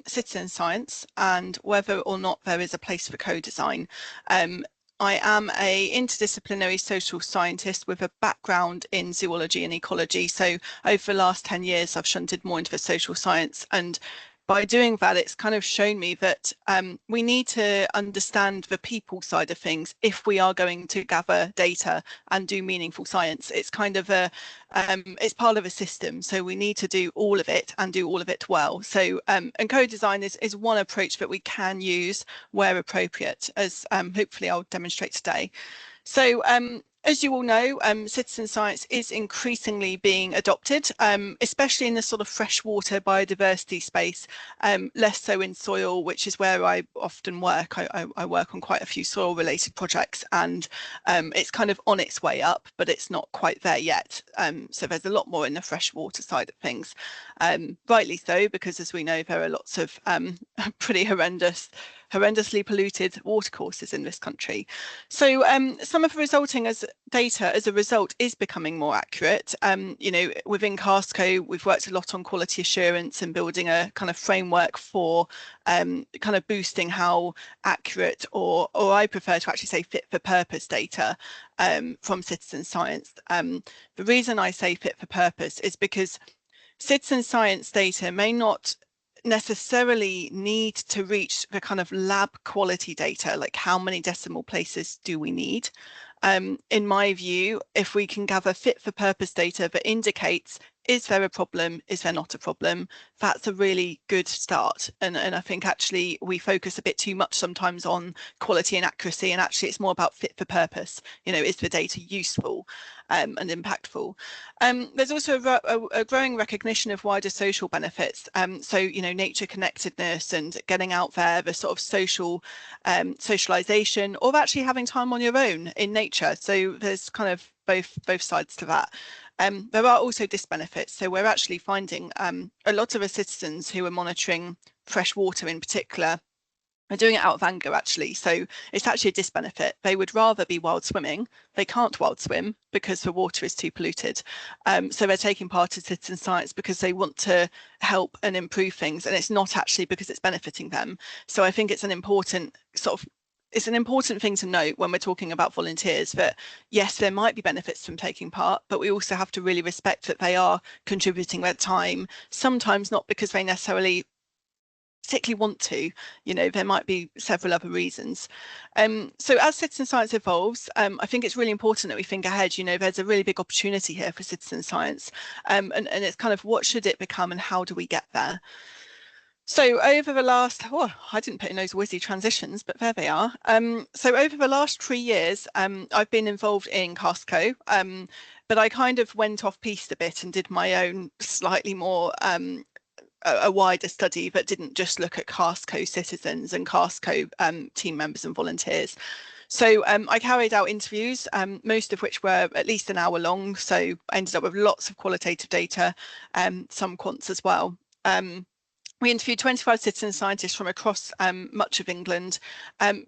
citizen science and whether or not there is a place for co-design. I am an interdisciplinary social scientist with a background in zoology and ecology. So over the last 10 years, I've shunted more into the social science. And by doing that, it's kind of shown me that we need to understand the people side of things if we are going to gather data and do meaningful science. It's kind of it's part of a system. So we need to do all of it and do all of it well. So and co-design is one approach that we can use where appropriate, as hopefully I'll demonstrate today. So as you all know, citizen science is increasingly being adopted, especially in the sort of freshwater biodiversity space, less so in soil, which is where I often work. I work on quite a few soil related projects, and it's kind of on its way up, but it's not quite there yet. So there's a lot more in the freshwater side of things, rightly so, because as we know, there are lots of pretty horrendously polluted watercourses in this country. So some of the resulting data as a result is becoming more accurate. You know, within CaSTCo, we've worked a lot on quality assurance and building a kind of framework for kind of boosting how accurate, or I prefer to actually say fit for purpose data from citizen science. The reason I say fit for purpose is because citizen science data may not necessarily need to reach the kind of lab quality data, like how many decimal places do we need? In my view, if we can gather fit for purpose data that indicates, is there a problem, is there not a problem, that's a really good start. And I think actually we focus a bit too much sometimes on quality and accuracy, and actually it's more about fit for purpose. You know, is the data useful and impactful? There's also a growing recognition of wider social benefits. So, you know, nature connectedness and getting out there, the sort of social socialization, or actually having time on your own in nature. So there's kind of both sides to that. There are also disbenefits. So we're actually finding a lot of the citizens who are monitoring fresh water in particular are doing it out of anger, actually. So it's actually a disbenefit. They would rather be wild swimming. They can't wild swim because the water is too polluted. So they're taking part in citizen science because they want to help and improve things, and it's not actually because it's benefiting them. So I think it's an important it's an important thing to note when we're talking about volunteers, that yes, there might be benefits from taking part, but we also have to really respect that they are contributing their time, sometimes not because they necessarily particularly want to. You know, there might be several other reasons. So as citizen science evolves, I think it's really important that we think ahead. You know, there's a really big opportunity here for citizen science, and it's kind of what should it become and how do we get there? So over the last, I didn't put in those whizzy transitions, but there they are. So over the last 3 years, I've been involved in CaSTCo, but I kind of went off piste a bit and did my own slightly more a wider study that didn't just look at CaSTCo citizens and CaSTCo team members and volunteers. So I carried out interviews, most of which were at least an hour long. So I ended up with lots of qualitative data, some quants as well. We interviewed 25 citizen scientists from across much of England,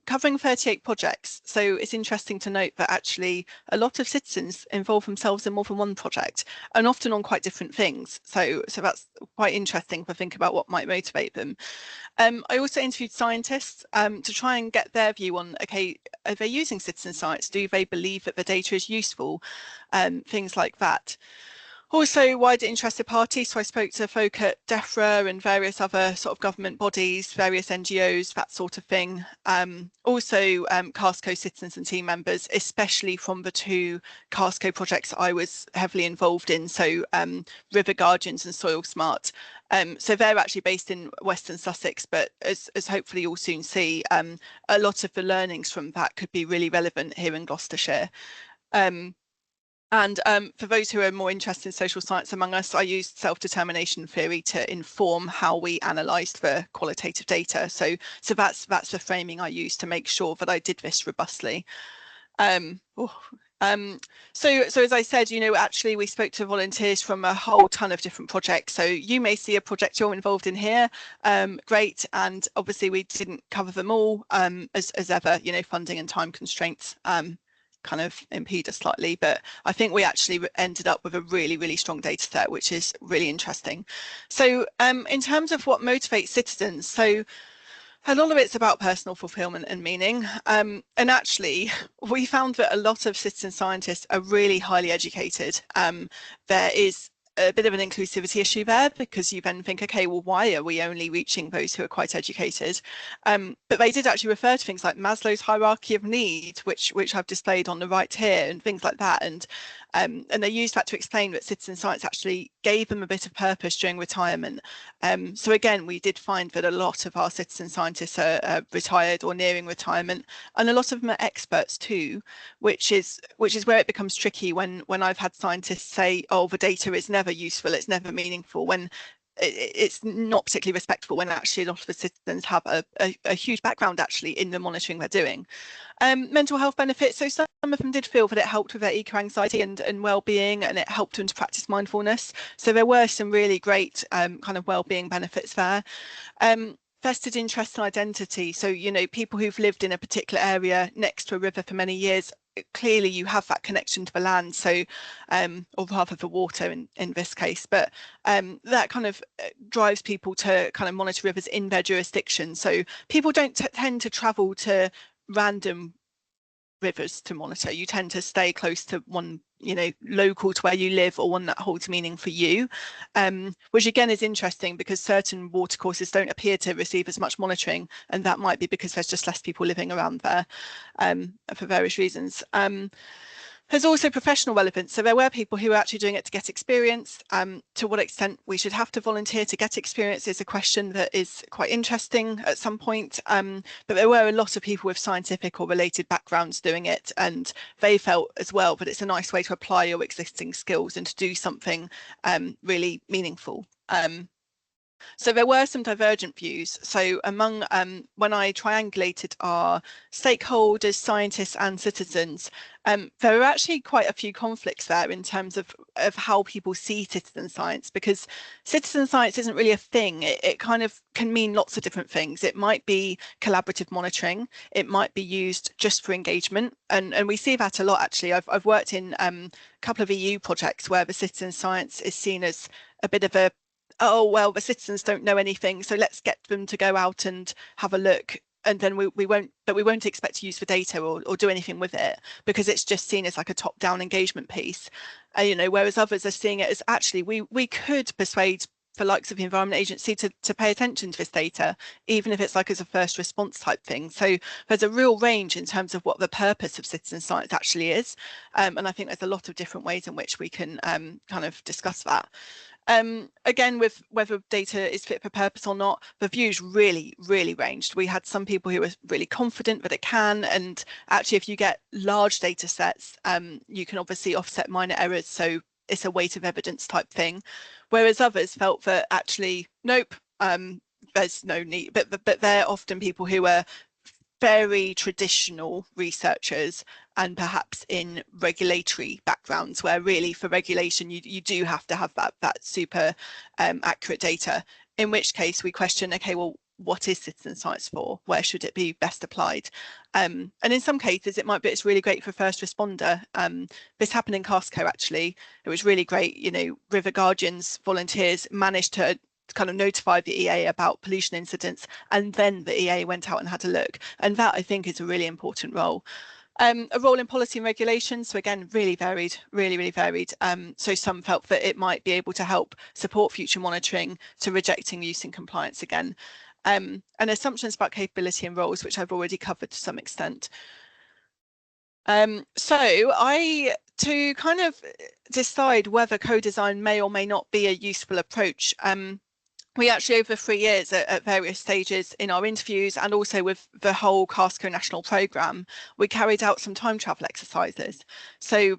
covering 38 projects. So it's interesting to note that actually a lot of citizens involve themselves in more than one project, and often on quite different things. So that's quite interesting to think about what might motivate them. I also interviewed scientists to try and get their view on, okay, are they using citizen science? Do they believe that the data is useful? Things like that. Also, wider interested parties. So I spoke to folk at DEFRA and various other sort of government bodies, various NGOs, that sort of thing. Also, CaSTCo citizens and team members, especially from the 2 CaSTCo projects I was heavily involved in. So River Guardians and Soil Smart. So they're actually based in Western Sussex, but as hopefully you'll soon see, a lot of the learnings from that could be really relevant here in Gloucestershire. And for those who are more interested in social science among us, I used self-determination theory to inform how we analysed the qualitative data. So that's the framing I used to make sure that I did this robustly. So as I said, you know, actually we spoke to volunteers from a whole ton of different projects. So you may see a project you're involved in here, great. And obviously we didn't cover them all, as ever, you know, funding and time constraints kind of impede us slightly, but I think we actually ended up with a really, really strong data set, which is really interesting. So in terms of what motivates citizens, so a lot of it's about personal fulfillment and meaning. And actually, we found that a lot of citizen scientists are really highly educated. There is a bit of an inclusivity issue there, because you then think, okay, well, why are we only reaching those who are quite educated? But they did actually refer to things like Maslow's hierarchy of need, which I've displayed on the right here, and things like that. And they used that to explain that citizen science actually gave them a bit of purpose during retirement. So again, we did find that a lot of our citizen scientists are retired or nearing retirement, and a lot of them are experts too, which is where it becomes tricky when I've had scientists say, oh, the data is never useful, it's never meaningful, when it's not particularly respectful, when actually a lot of the citizens have a huge background actually in the monitoring they're doing. Mental health benefits, so some of them did feel that it helped with their eco-anxiety and well-being, and it helped them to practice mindfulness. So there were some really great kind of well-being benefits there. Vested interest and identity, so people who've lived in a particular area next to a river for many years, clearly you have that connection to the land, so or rather the water in this case, but that kind of drives people to kind of monitor rivers in their jurisdiction. So people don't tend to travel to random rivers to monitor. You tend to stay close to one, local to where you live, or one that holds meaning for you, which again is interesting, because certain watercourses don't appear to receive as much monitoring, and that might be because there's just less people living around there for various reasons. There's also professional relevance. So there were people who were actually doing it to get experience. To what extent we should have to volunteer to get experience is a question that is quite interesting at some point. But there were a lot of people with scientific or related backgrounds doing it, and they felt as well that it's a nice way to apply your existing skills and to do something really meaningful. So there were some divergent views. So among when I triangulated our stakeholders, scientists and citizens, there were actually quite a few conflicts there in terms of how people see citizen science, because citizen science isn't really a thing. It kind of can mean lots of different things. It might be collaborative monitoring. It might be used just for engagement. And we see that a lot, actually. I've worked in a couple of EU projects where the citizen science is seen as a bit of a, oh, well, the citizens don't know anything, so let's get them to go out and have a look, and then we won't expect to use the data or do anything with it, because it's just seen as like a top-down engagement piece. Whereas others are seeing it as, actually, we could persuade the likes of the Environment Agency to pay attention to this data, even if it's like as a first response type thing. So there's a real range in terms of what the purpose of citizen science actually is. And I think there's a lot of different ways in which we can kind of discuss that. Again, with whether data is fit for purpose or not, the views really ranged. We had some people who were really confident that it can, and actually if you get large data sets, you can obviously offset minor errors, so it's a weight of evidence type thing, whereas others felt that actually, nope, there's no need. But they're often people who are very traditional researchers, and perhaps in regulatory backgrounds, where really for regulation you do have to have that super accurate data, in which case we question, okay, well, what is citizen science for? Where should it be best applied? And in some cases it might be, it's really great for first responder. This happened in CaSTCo, actually. It was really great. River Guardians volunteers managed to kind of notify the EA about pollution incidents, and then the EA went out and had a look, and that I think is a really important role. A role in policy and regulation, so again, really varied, really varied. So some felt that it might be able to help support future monitoring, to rejecting use and compliance again. And assumptions about capability and roles, which I've already covered to some extent. To kind of decide whether co-design may or may not be a useful approach, we actually, over 3 years at various stages in our interviews, and also with the whole CaSTCo national programme, we carried out some time travel exercises. So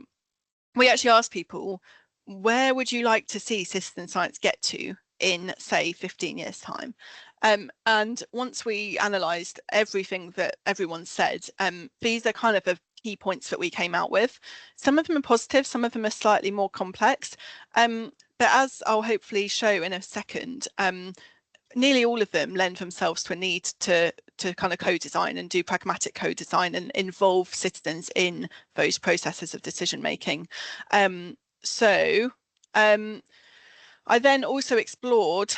we actually asked people, where would you like to see citizen science get to in, say, 15 years' time? And once we analysed everything that everyone said, these are kind of the key points that we came out with. Some of them are positive, some of them are slightly more complex. But as I'll hopefully show in a second, nearly all of them lend themselves to a need to kind of co-design and do pragmatic co-design and involve citizens in those processes of decision making. So I then also explored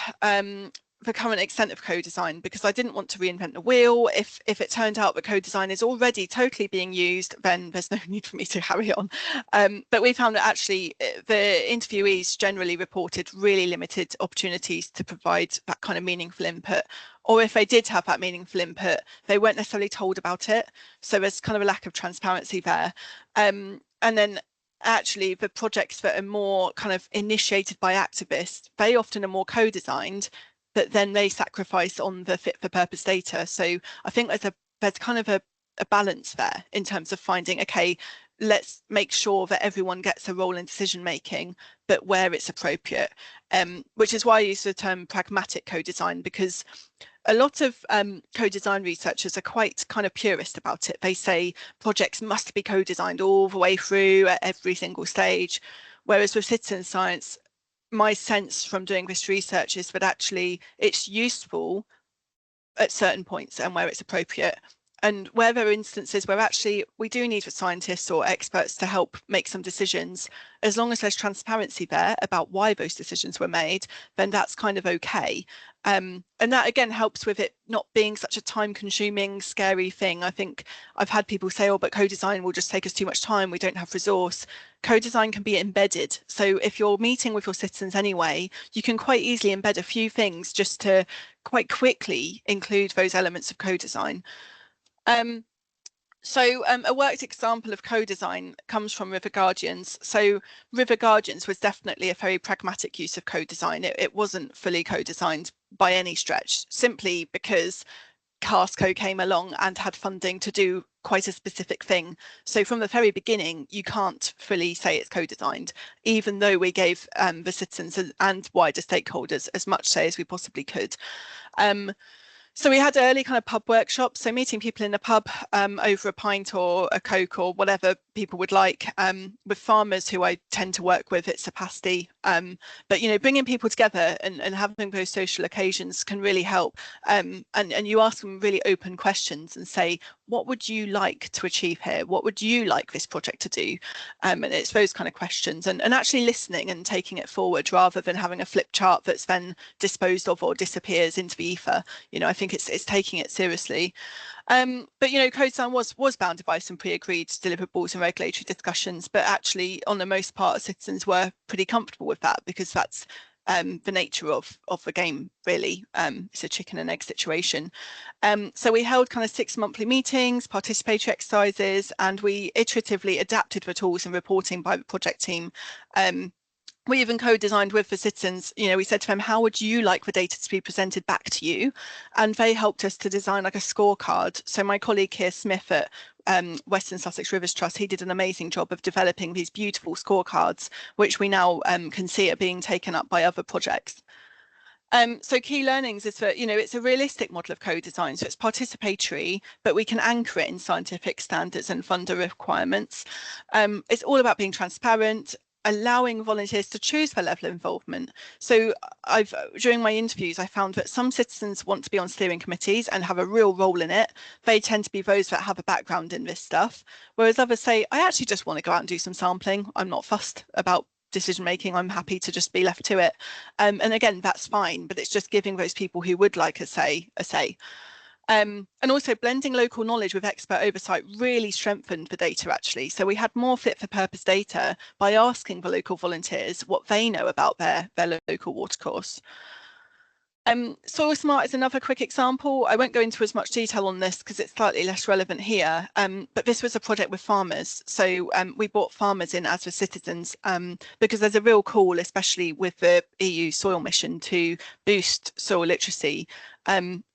the current extent of co-design, because I didn't want to reinvent the wheel. If it turned out that co-design is already totally being used, then there's no need for me to carry on. But we found that actually the interviewees generally reported really limited opportunities to provide that kind of meaningful input. Or if they did have that meaningful input, they weren't necessarily told about it. So there's kind of a lack of transparency there. And then actually the projects that are more kind of initiated by activists, they often are more co-designed, but then they sacrifice on the fit for purpose data. So I think there's kind of a balance there in terms of finding, okay, let's make sure that everyone gets a role in decision making, but where it's appropriate, which is why I use the term pragmatic co-design, because a lot of co-design researchers are quite kind of purist about it. They say projects must be co-designed all the way through at every single stage, whereas with citizen science, my sense from doing this research is that actually it's useful at certain points and where it's appropriate. And where there are instances where actually we do need scientists or experts to help make some decisions, as long as there's transparency there about why those decisions were made, then that's kind of okay. And that again helps with it not being such a time-consuming, scary thing. I think I've had people say, oh, but co-design will just take us too much time, we don't have resource. Co-design can be embedded. So if you're meeting with your citizens anyway, you can quite easily embed a few things just to quite quickly include those elements of co-design. So a worked example of co-design comes from River Guardians. So River Guardians was definitely a very pragmatic use of co-design. It wasn't fully co-designed by any stretch, simply because CaSTCo came along and had funding to do quite a specific thing. So from the very beginning, you can't fully say it's co-designed, even though we gave the citizens and wider stakeholders as much say as we possibly could. So we had early kind of pub workshops, so meeting people in the pub over a pint or a Coke or whatever people would like, with farmers who I tend to work with at CaSTCo. But, you know, bringing people together and having those social occasions can really help. And you ask them really open questions and say, what would you like to achieve here? What would you like this project to do? And it's those kind of questions and actually listening and taking it forward rather than having a flip chart that's then disposed of or disappears into the ether. You know, I think it's taking it seriously. But, you know, co-design was bounded by some pre-agreed deliverables and regulatory discussions, but actually on the most part, citizens were pretty comfortable with that because that's the nature of the game, really. It's a chicken and egg situation. So we held kind of 6 monthly meetings, participatory exercises, and we iteratively adapted the tools and reporting by the project team. We even co-designed with the citizens. You know, we said to them, how would you like the data to be presented back to you? And they helped us to design like a scorecard. So my colleague here, Smith at Western Sussex Rivers Trust, he did an amazing job of developing these beautiful scorecards, which we now can see are being taken up by other projects. So key learnings is that, you know, it's a realistic model of co-design, so it's participatory, but we can anchor it in scientific standards and funder requirements. It's all about being transparent, allowing volunteers to choose their level of involvement. So during my interviews, I found that some citizens want to be on steering committees and have a real role in it. They tend to be those that have a background in this stuff, whereas others say, I actually just want to go out and do some sampling. I'm not fussed about decision making. I'm happy to just be left to it. And again, that's fine, but it's just giving those people who would like a say. And also blending local knowledge with expert oversight really strengthened the data, actually. So we had more fit for purpose data by asking the local volunteers what they know about their local watercourse. Soil Smart is another quick example. I won't go into as much detail on this because it's slightly less relevant here, but this was a project with farmers. So we brought farmers in as the citizens because there's a real call, especially with the EU soil mission, to boost soil literacy.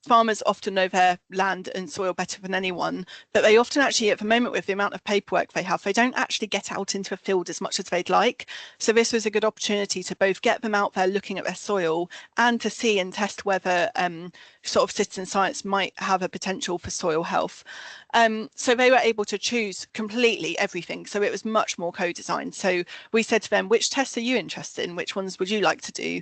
Farmers often know their land and soil better than anyone, but they often actually, at the moment, with the amount of paperwork they have, they don't actually get out into a field as much as they'd like. So this was a good opportunity to both get them out there looking at their soil and to see and test whether sort of citizen science might have a potential for soil health. So they were able to choose completely everything. So it was much more co-design. So we said to them, which tests are you interested in? Which ones would you like to do?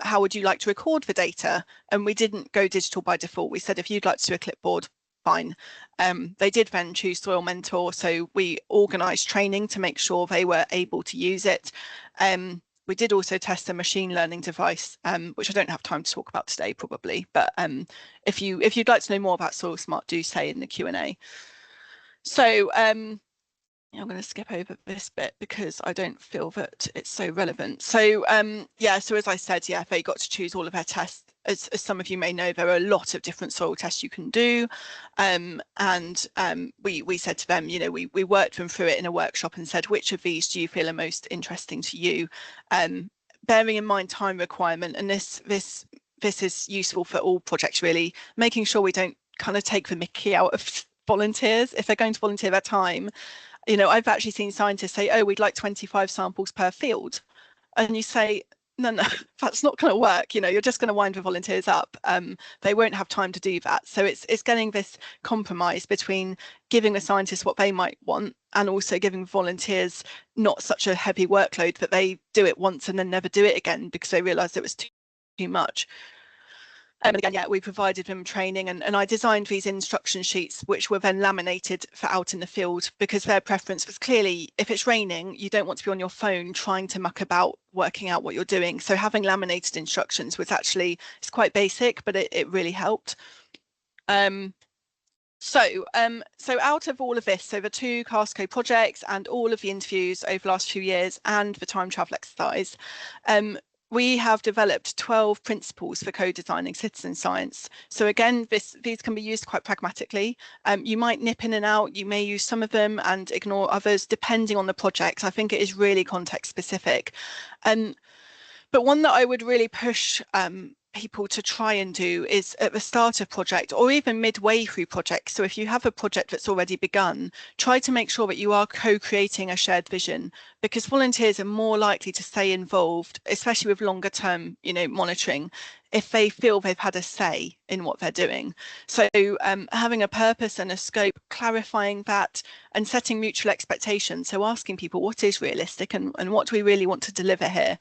How would you like to record the data? And we didn't go digital by default. We said, if you'd like to do a clipboard, fine. They did then choose Soil Mentor. So we organised training to make sure they were able to use it. We did also test a machine learning device, which I don't have time to talk about today, probably. But if you'd like to know more about Soil Smart, do say in the Q&A. So I'm going to skip over this bit because I don't feel that it's so relevant. So yeah, so as I said, yeah, they got to choose all of their tests. As some of you may know, there are a lot of different soil tests you can do. And we said to them, you know, we worked them through it in a workshop and said, which of these do you feel are most interesting to you? Bearing in mind time requirement, and this is useful for all projects really, making sure we don't kind of take the mickey out of volunteers if they're going to volunteer their time. You know, I've actually seen scientists say, oh, we'd like 25 samples per field. And you say, no, that's not going to work. You know, you're just going to wind the volunteers up. They won't have time to do that. So it's getting this compromise between giving the scientists what they might want and also giving volunteers not such a heavy workload that they do it once and then never do it again because they realised it was too much. And again, yeah, we provided them training and I designed these instruction sheets, which were then laminated for out in the field because their preference was clearly, if it's raining, you don't want to be on your phone trying to muck about working out what you're doing. So having laminated instructions was actually, it's quite basic, but it really helped. So out of all of this, so the 2 CaSTCo projects and all of the interviews over the last few years and the time travel exercise, we have developed 12 principles for co-designing citizen science. So again, these can be used quite pragmatically. You might nip in and out, you may use some of them and ignore others, depending on the project. I think it is really context specific. But one that I would really push people to try and do is at the start of project or even midway through projects. So if you have a project that's already begun, try to make sure that you are co-creating a shared vision because volunteers are more likely to stay involved, especially with longer term, you know, monitoring, if they feel they've had a say in what they're doing. So having a purpose and a scope, clarifying that and setting mutual expectations. So asking people what is realistic and what do we really want to deliver here?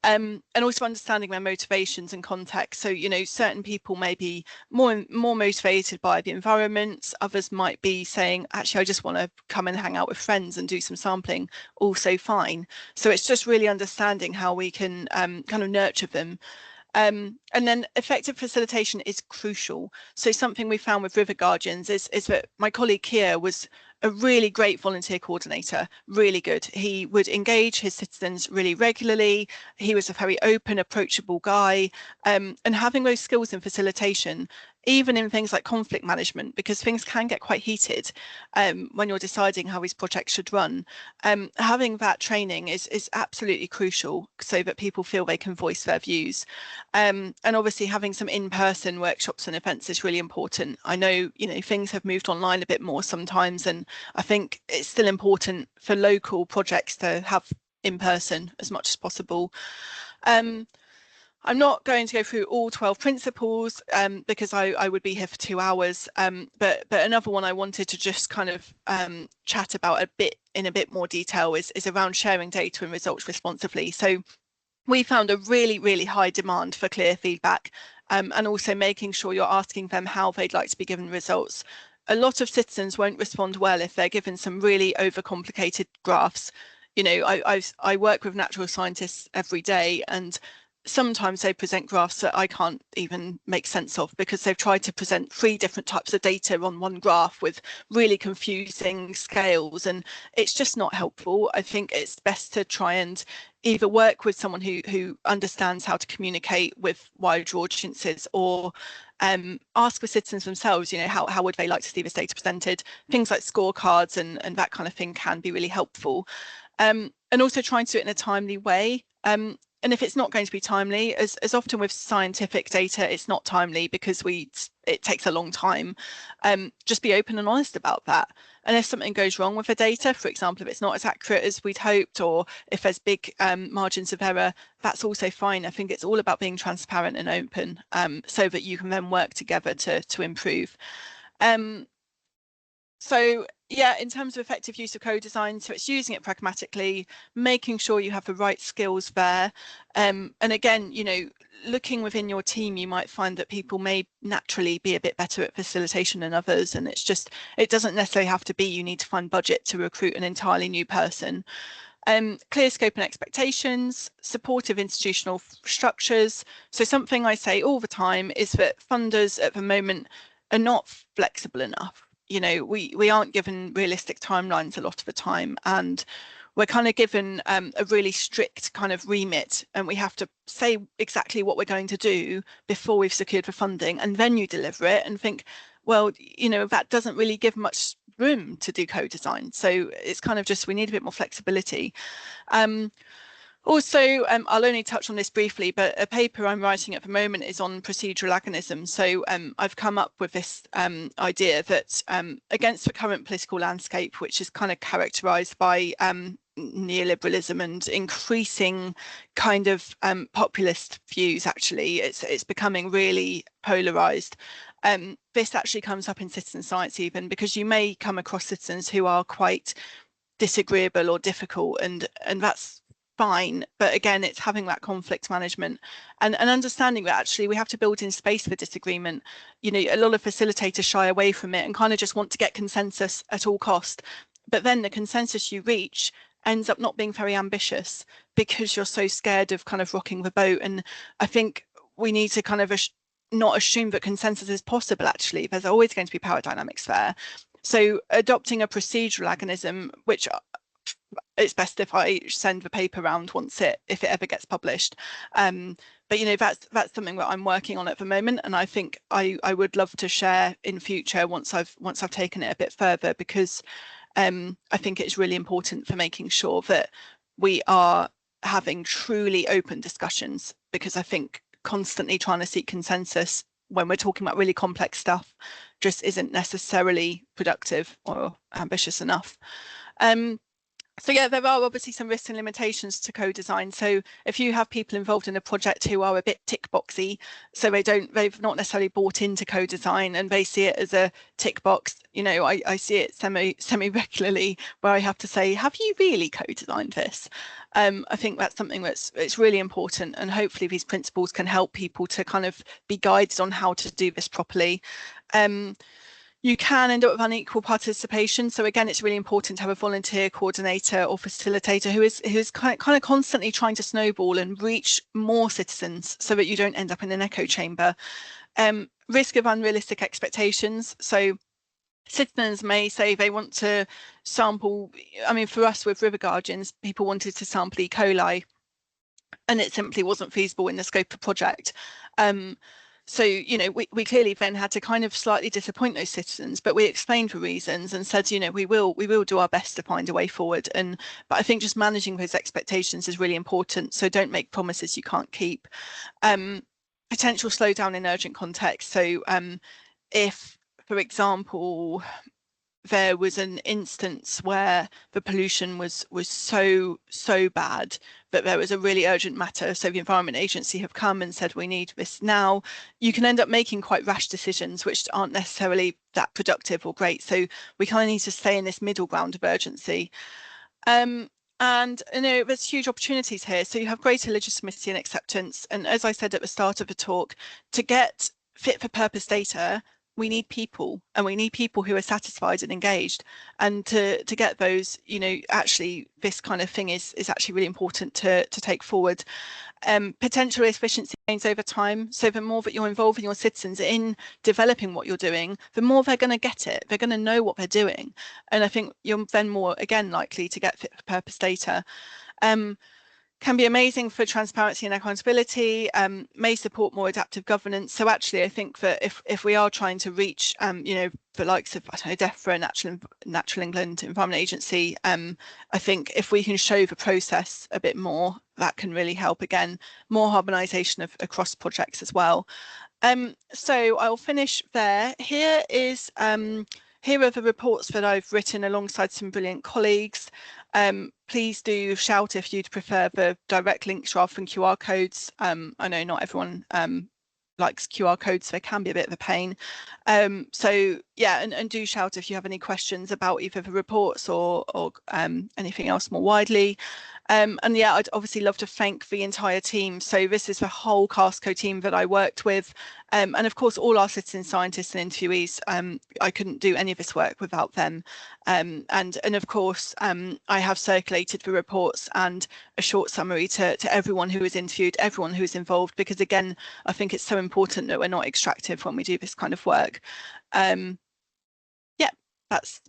And also understanding their motivations and context. So, you know, certain people may be more motivated by the environment. Others might be saying, actually, I just want to come and hang out with friends and do some sampling. Also fine. So it's just really understanding how we can kind of nurture them. And then effective facilitation is crucial. So something we found with River Guardians is that my colleague Kia was a really great volunteer coordinator, really good. He would engage his citizens really regularly. He was a very open, approachable guy, and having those skills in facilitation, even in things like conflict management, because things can get quite heated when you're deciding how these projects should run. Having that training is absolutely crucial so that people feel they can voice their views. And obviously having some in-person workshops and events is really important. I know, you know, things have moved online a bit more sometimes, and I think it's still important for local projects to have in-person as much as possible. I'm not going to go through all 12 principles because I would be here for 2 hours. But another one I wanted to just kind of chat about in a bit more detail is around sharing data and results responsibly. So we found a really high demand for clear feedback and also making sure you're asking them how they'd like to be given results. A lot of citizens won't respond well if they're given some really overcomplicated graphs. You know, I work with natural scientists every day, and sometimes they present graphs that I can't even make sense of because they've tried to present 3 different types of data on one graph with really confusing scales, and it's just not helpful. I think it's best to try and either work with someone who understands how to communicate with wider audiences, or ask the citizens themselves, you know, how would they like to see this data presented. Things like scorecards and that kind of thing can be really helpful. And also trying to do it in a timely way. And if it's not going to be timely, as often with scientific data, it's not timely because it takes a long time. Just be open and honest about that. And if something goes wrong with the data, for example, if it's not as accurate as we'd hoped, or if there's big margins of error, that's also fine. I think it's all about being transparent and open, so that you can then work together to improve. So yeah, in terms of effective use of co-design, so it's using it pragmatically, making sure you have the right skills there. And again, you know, looking within your team, you might find that people may naturally be a bit better at facilitation than others. And it's just, it doesn't necessarily have to be you need to find budget to recruit an entirely new person. Clear scope and expectations, supportive institutional structures. So something I say all the time is that funders at the moment are not flexible enough. You know, we aren't given realistic timelines a lot of the time, and we're kind of given a really strict kind of remit, and we have to say exactly what we're going to do before we've secured the funding, and then you deliver it and think, well, you know, that doesn't really give much room to do co-design. So it's kind of just, we need a bit more flexibility. Also, I'll only touch on this briefly, but a paper I'm writing at the moment is on procedural agonism. So I've come up with this idea that against the current political landscape, which is kind of characterized by neoliberalism and increasing kind of populist views, actually, it's becoming really polarized. This actually comes up in citizen science even, because you may come across citizens who are quite disagreeable or difficult, and that's fine, but again, it's having that conflict management and understanding that actually we have to build in space for disagreement. You know, a lot of facilitators shy away from it and kind of just want to get consensus at all cost, but then the consensus you reach ends up not being very ambitious because you're so scared of kind of rocking the boat. And I think we need to kind of not assume that consensus is possible. Actually, there's always going to be power dynamics there. So adopting a procedural agonism, which it's best if I send the paper around if it ever gets published. But you know, that's something that I'm working on at the moment, and I think I would love to share in future once I've taken it a bit further, because I think it's really important for making sure that we are having truly open discussions, because I think constantly trying to seek consensus when we're talking about really complex stuff just isn't necessarily productive or ambitious enough. So yeah, there are obviously some risks and limitations to co-design. So if you have people involved in a project who are a bit tick boxy, so they've not necessarily bought into co-design and they see it as a tick box, you know, I see it semi regularly where I have to say, have you really co-designed this? I think that's something it's really important, and hopefully these principles can help people to kind of be guided on how to do this properly. You can end up with unequal participation. So again, it's really important to have a volunteer coordinator or facilitator who is kind of constantly trying to snowball and reach more citizens so that you don't end up in an echo chamber. Risk of unrealistic expectations. So citizens may say they want to sample, I mean, for us with river guardians, people wanted to sample E. coli, and it simply wasn't feasible in the scope of the project. So, you know, we clearly then had to kind of slightly disappoint those citizens, but we explained the reasons and said, you know, we will do our best to find a way forward. But I think just managing those expectations is really important. So don't make promises you can't keep. Potential slowdown in urgent context. So if, for example, there was an instance where the pollution was so bad that there was a really urgent matter, so the Environment Agency have come and said we need this now, you can end up making quite rash decisions which aren't necessarily that productive or great. So we kind of need to stay in this middle ground of urgency. And you know, there's huge opportunities here. So you have greater legitimacy and acceptance, and as I said at the start of the talk, to get fit for purpose data, we need people, and we need people who are satisfied and engaged. And to get those, you know, actually this kind of thing is actually really important to take forward. Potential efficiency gains over time. So the more that you're involving your citizens in developing what you're doing, the more they're going to get it. They're going to know what they're doing. And I think you're then more, again, likely to get fit for purpose data. Can be amazing for transparency and accountability, may support more adaptive governance. So actually, I think that if we are trying to reach, you know, the likes of, I don't know, DEFRA, Natural England, Environment Agency, I think if we can show the process a bit more, that can really help. Again, more harmonisation across projects as well. So I'll finish there. Here are the reports that I've written alongside some brilliant colleagues. Please do shout if you'd prefer the direct links rather than QR codes. I know not everyone likes QR codes, so it can be a bit of a pain. So yeah, and do shout if you have any questions about either the reports or anything else more widely. And yeah, I'd obviously love to thank the entire team. So this is the whole CaSTCo team that I worked with. And of course, all our citizen scientists and interviewees. I couldn't do any of this work without them. And of course, I have circulated the reports and a short summary to everyone who was interviewed, everyone who was involved, because again, I think it's so important that we're not extractive when we do this kind of work. Yeah, that's